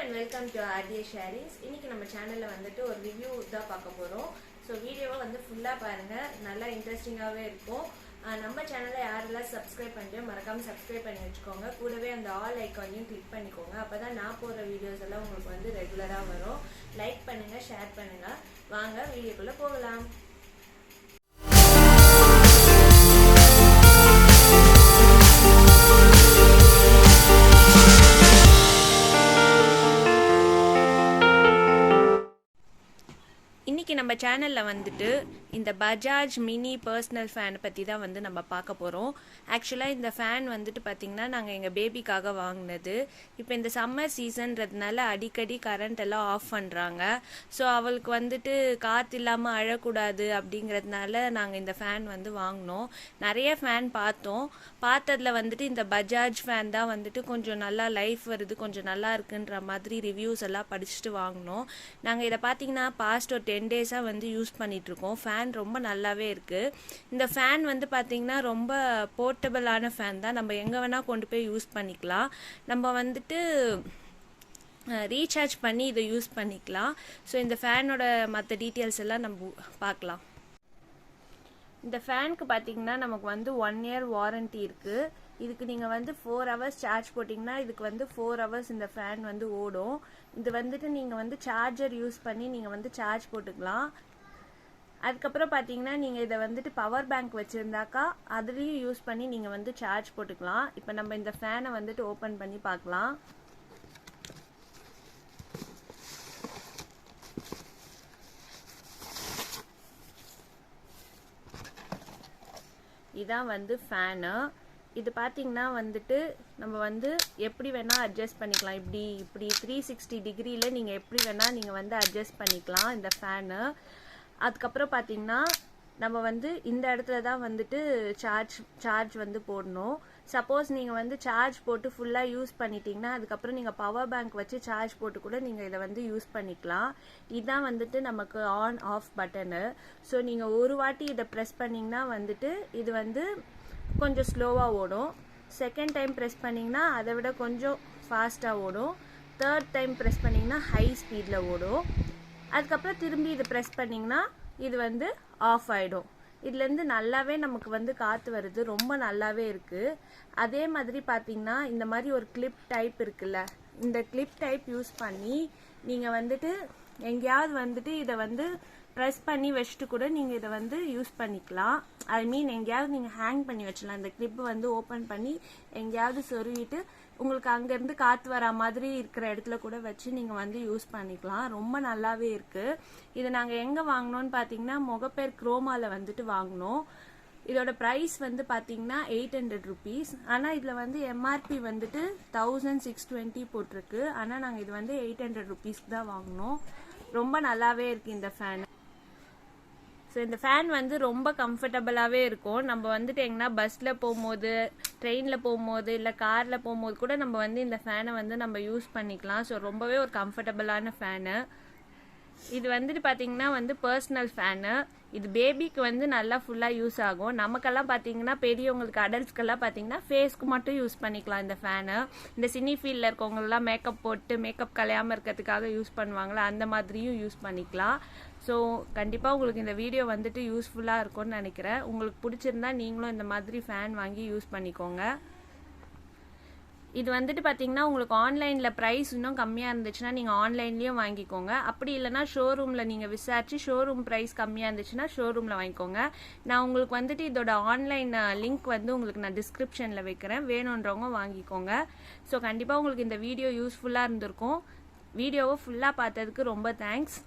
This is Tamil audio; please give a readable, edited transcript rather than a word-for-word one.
and welcome to RDA Sharings. இன்னைக்கு நம்ம சேனல்ல வந்துட்டு ஒரு ரிவ்யூ தான் பார்க்க போறோம். சோ வீடியோவை வந்து ஃபுல்லா பாருங்க. நல்லா இன்ட்ரஸ்டிங்காவே இருக்கும். நம்ம சேனலை யாரெல்லாம் சப்ஸ்கிரைப் பண்ணிட்டு மறக்காம சப்ஸ்கிரைப் பண்ணி வச்சுக்கோங்க. கூடவே அந்த ஆல் ஐகானையும் கிளிக் பண்ணிக்கோங்க. அப்பதான் நான் போற வீடியோஸ் எல்லாம் உங்களுக்கு வந்து ரெகுலரா வரும். லைக் பண்ணுங்க, ஷேர் பண்ணுங்க. வாங்க வீடியோக்குள்ள போகலாம். இன்னைக்கு நம்ம சேனல்ல வந்துட்டு இந்த பஜாஜ் மினி பர்சனல் ஃபேன் பத்தி தான் வந்து நம்ம பார்க்க போறோம். ஆக்சுவலா இந்த ஃபேன் வந்துட்டு பாத்தீங்கன்னா நாங்க எங்க பேபிக்காக வாங்குனது. இப்போ இந்த சம்மர் சீசன்றதுனால அடிக்கடி கரண்ட் எல்லாம் ஆஃப் பண்றாங்க. ஸோ அவளுக்கு வந்துட்டு காத்து இல்லாம அழக்கூடாது அப்படிங்கறதுனால நாங்க இந்த ஃபேன் வந்து வாங்கினோம். நிறைய ஃபேன் பார்த்ததுல வந்துட்டு இந்த பஜாஜ் ஃபேன் தான் வந்துட்டு கொஞ்சம் நல்லா லைஃப் வருது, கொஞ்சம் நல்லா இருக்குன்ற மாதிரி ரிவ்யூஸ் எல்லாம் படிச்சுட்டு வாங்கினோம். நாங்க இதை பாத்தீங்கன்னா பாஸ்ட் ஒரு 10 டேஸா வந்து யூஸ் பண்ணிட்டு இருக்கோம். ஃபேன் ரொம்ப நல்லாவே இருக்கு. இந்த ஃபேன் வந்து பாத்தீங்கன்னா ரொம்ப போர்ட்டபிளான ஃபேன் தான். நம்ம எங்க வேணா கொண்டு போய் யூஸ் பண்ணிக்கலாம். நம்ம வந்துட்டு ரீசார்ஜ் பண்ணி இதை யூஸ் பண்ணிக்கலாம். ஸோ இந்த ஃபேனோட மற்ற டீட்டெயில்ஸ் எல்லாம் நம்ம பார்க்கலாம். இந்த ஃபேனுக்கு பார்த்தீங்கன்னா நமக்கு வந்து 1 இயர் வாரண்டி இருக்கு. இதுக்கு நீங்கள் வந்து 4 ஹவர்ஸ் சார்ஜ் போட்டிங்கன்னா இதுக்கு வந்து 4 ஹவர்ஸ் இந்த ஃபேன் வந்து ஓடும். இது வந்துட்டு நீங்கள் வந்து சார்ஜர் யூஸ் பண்ணி நீங்கள் வந்து சார்ஜ் போட்டுக்கலாம். அதுக்கப்புறம் பார்த்தீங்கன்னா நீங்கள் இதை வந்துட்டு பவர் பேங்க் வச்சுருந்தாக்கா அதுலேயும் யூஸ் பண்ணி நீங்கள் வந்து சார்ஜ் போட்டுக்கலாம். இப்போ நம்ம இந்த ஃபேனை வந்துட்டு ஓப்பன் பண்ணி பார்க்கலாம். இதான் வந்து ஃபேனு. இது பார்த்தீங்கன்னா வந்துட்டு நம்ம வந்து எப்படி வேணால் அட்ஜஸ்ட் பண்ணிக்கலாம். இப்படி 360 டிகிரியில் நீங்கள் எப்படி வேணால் நீங்கள் வந்து அட்ஜஸ்ட் பண்ணிக்கலாம் இந்த ஃபேனு. அதுக்கப்புறம் பார்த்தீங்கன்னா நம்ம வந்து இந்த இடத்துல தான் வந்துட்டு சார்ஜ் வந்து போடணும். சப்போஸ் நீங்கள் வந்து சார்ஜ் போட்டு ஃபுல்லாக யூஸ் பண்ணிட்டீங்கன்னா அதுக்கப்புறம் நீங்கள் பவர் பேங்க் வச்சு சார்ஜ் போட்டு கூட நீங்கள் இதை வந்து யூஸ் பண்ணிக்கலாம். இதுதான் வந்துட்டு நமக்கு ஆன் ஆஃப் பட்டனு. ஸோ நீங்கள் ஒரு வாட்டி இதை ப்ரெஸ் பண்ணிங்கன்னா வந்துட்டு இது வந்து கொஞ்சம் ஸ்லோவாக ஓடும். செகண்ட் டைம் ப்ரெஸ் பண்ணிங்கன்னா அதை விட கொஞ்சம் ஃபாஸ்ட்டாக ஓடும். தேர்ட் டைம் ப்ரெஸ் பண்ணிங்கன்னா ஹை ஸ்பீடில் ஓடும். அதுக்கப்புறம் திரும்பி இதை ப்ரெஸ் பண்ணிங்கன்னா இது வந்து ஆஃப் ஆகிடும். இதுலேருந்து நல்லாவே நமக்கு வந்து காற்று வருது. ரொம்ப நல்லாவே இருக்குது. அதே மாதிரி பார்த்தீங்கன்னா இந்த மாதிரி ஒரு கிளிப் டைப் இருக்குல்ல, இந்த கிளிப் டைப் யூஸ் பண்ணி நீங்கள் வந்துட்டு எங்கேயாவது வந்துட்டு இதை வந்து ப்ரெஸ் பண்ணி வச்சுட்டு கூட நீங்கள் இதை வந்து யூஸ் பண்ணிக்கலாம். ஐ மீன் எங்கேயாவது நீங்கள் ஹேங் பண்ணி வச்சிடலாம். இந்த கிளிப் வந்து ஓப்பன் பண்ணி எங்கேயாவது சொருவிட்டு உங்களுக்கு அங்கேருந்து காற்று வரா மாதிரி இருக்கிற இடத்துல கூட வச்சு நீங்கள் வந்து யூஸ் பண்ணிக்கலாம். ரொம்ப நல்லாவே இருக்குது. இதை நாங்கள் எங்கே வாங்கினோன்னு பார்த்தீங்கன்னா mogappair குரோமாவில் வந்துட்டு வாங்கினோம். இதோட ப்ரைஸ் வந்து பார்த்தீங்கன்னா 800 rupees. ஆனால் இதில் வந்து எம்ஆர்பி வந்துட்டு 1620 போட்டிருக்கு. ஆனால் நாங்கள் இது வந்து 800 rupeesக்கு தான் வாங்கினோம். ரொம்ப நல்லாவே இருக்குது இந்த ஃபேன். ஸோ இந்த ஃபேன் வந்து ரொம்ப கம்ஃபர்டபுளாகவே இருக்கும். நம்ம வந்துட்டு எங்கன்னா பஸ்ஸில் போகும்போது, ட்ரெயினில் போகும்போது, இல்லை காரில் போகும்போது கூட நம்ம வந்து இந்த ஃபேனை வந்து நம்ம யூஸ் பண்ணிக்கலாம். ஸோ ரொம்பவே ஒரு கம்ஃபர்டபுளான ஃபேனு. இது வந்துட்டு பார்த்தீங்கன்னா வந்து பர்சனல் ஃபேனு. இது பேபிக்கு வந்து நல்லா ஃபுல்லாக யூஸ் ஆகும். நமக்கெல்லாம் பார்த்தீங்கன்னா பெரியவங்களுக்கு அடல்ட்ஸ்க்கெல்லாம் பார்த்தீங்கன்னா ஃபேஸ்க்கு மட்டும் யூஸ் பண்ணிக்கலாம் இந்த ஃபேனு. இந்த சினி ஃபீல்டில் இருக்கவங்கெல்லாம் மேக்கப் போட்டு மேக்கப் கலையாமல் இருக்கிறதுக்காக யூஸ் பண்ணுவாங்களா, அந்த மாதிரியும் யூஸ் பண்ணிக்கலாம். ஸோ கண்டிப்பாக உங்களுக்கு இந்த வீடியோ வந்துட்டு யூஸ்ஃபுல்லாக இருக்கும்னு நினைக்கிறேன். உங்களுக்கு பிடிச்சிருந்தா நீங்களும் இந்த மாதிரி ஃபேன் வாங்கி யூஸ் பண்ணிக்கோங்க. இது வந்துட்டு பார்த்தீங்கன்னா உங்களுக்கு ஆன்லைனில் ப்ரைஸ் இன்னும் கம்மியாக இருந்துச்சுன்னா நீங்கள் ஆன்லைன்லேயும் வாங்கிக்கோங்க. அப்படி இல்லைனா ஷோரூமில் நீங்கள் விசாரிச்சு ஷோரூம் ப்ரைஸ் கம்மியாக இருந்துச்சுன்னா ஷோரூமில் வாங்கிக்கோங்க. நான் உங்களுக்கு வந்துட்டு இதோட ஆன்லைன் லிங்க் வந்து உங்களுக்கு நான் டிஸ்கிரிப்ஷனில் வைக்கிறேன். வேணுன்றவங்க வாங்கிக்கோங்க. ஸோ கண்டிப்பாக உங்களுக்கு இந்த வீடியோ யூஸ்ஃபுல்லாக இருந்திருக்கும். வீடியோவை ஃபுல்லாக பார்த்ததுக்கு ரொம்ப தேங்க்ஸ்.